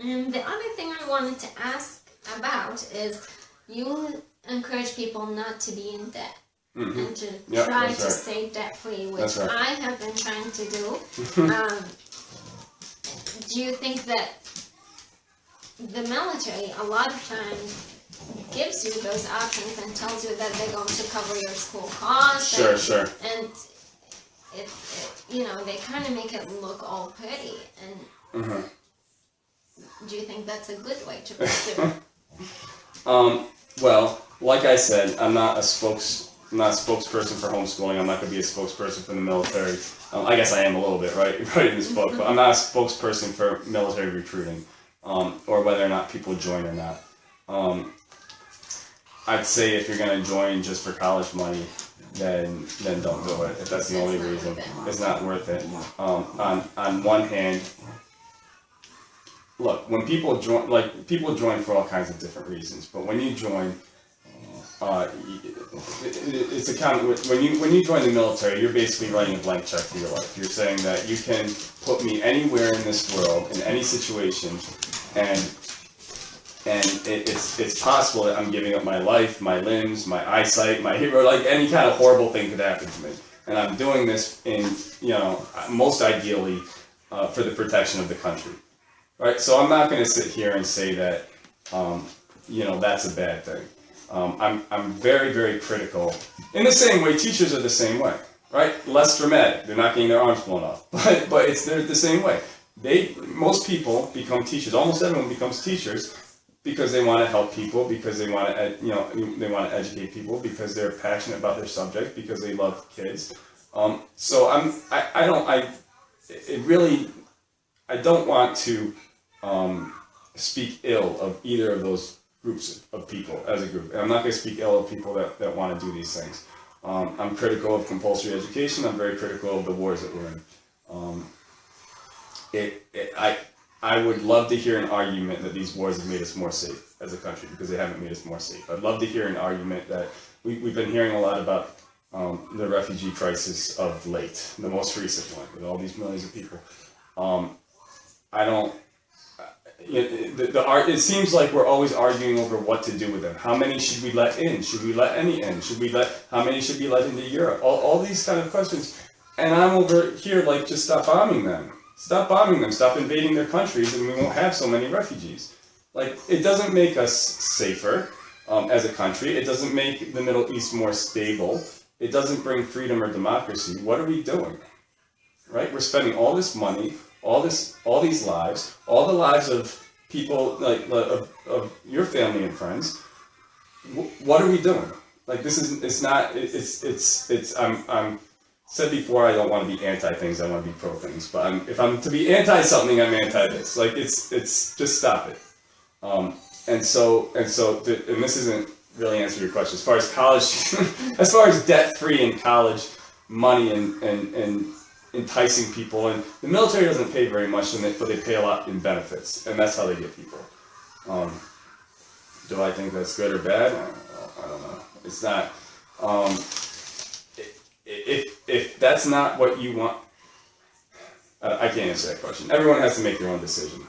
And the other thing I wanted to ask about is you encourage people not to be in debt. Mm-hmm. And to Yep, try that's to right. stay debt-free, which That's right. I have been trying to do. Do you think that the military a lot of times gives you those options and tells you that they're going to cover your school costs? Sure. And it you know, they kind of make it look all pretty. And do you think that's a good way to pursue? Well, like I said, I'm not a spokesperson for homeschooling. I'm not going to be a spokesperson for the military. I guess I am a little bit, right in this book, but I'm not a spokesperson for military recruiting, or whether or not people join or not. I'd say if you're going to join just for college money, then don't do it. If that's the only reason, it's not worth it. On one hand, look, when people join, people join for all kinds of different reasons, but when you join, it's a kind of, when you join the military, you're basically writing a blank check for your life. You're saying that you can put me anywhere in this world, in any situation, and it's possible that I'm giving up my life, my limbs, my eyesight, or like any kind of horrible thing could happen to me. And I'm doing this in, most ideally, for the protection of the country. Right? So I'm not going to sit here and say that, that's a bad thing. I'm very, very critical. In the same way, teachers are the same way, right? Less dramatic. They're not getting their arms blown off, but they're the same way. Most people become teachers. Almost everyone becomes teachers because they want to help people, because they want to, they want to educate people, because they're passionate about their subject, because they love kids. So I don't want to speak ill of either of those groups of people as a group. And I'm not going to speak ill of people that want to do these things. I'm critical of compulsory education. I'm very critical of the wars that we're in. I would love to hear an argument that these wars have made us more safe as a country, because they haven't made us more safe. I'd love to hear an argument that we've been hearing a lot about the refugee crisis of late, the most recent one, with all these millions of people. It seems like we're always arguing over what to do with them. How many should we let in? Should we let any in? How many should be let into Europe? All these kind of questions. And I'm over here like, just stop bombing them. Stop bombing them. Stop invading their countries, and we won't have so many refugees. Like, it doesn't make us safer as a country. It doesn't make the Middle East more stable. It doesn't bring freedom or democracy. What are we doing? Right? We're spending all this money, all these lives, all the lives of people of your family and friends. What are we doing? Like, this is, I'm said before, I don't want to be anti things, I want to be pro things. But if I'm to be anti something, I'm anti this. Like, it's just stop it. And this isn't really answering your question. As far as college, as far as debt free in college money and enticing people, and the military doesn't pay very much, but they pay a lot in benefits, and that's how they get people. Do I think that's good or bad? I don't know. It's not. If that's not what you want, I can't answer that question. Everyone has to make their own decision.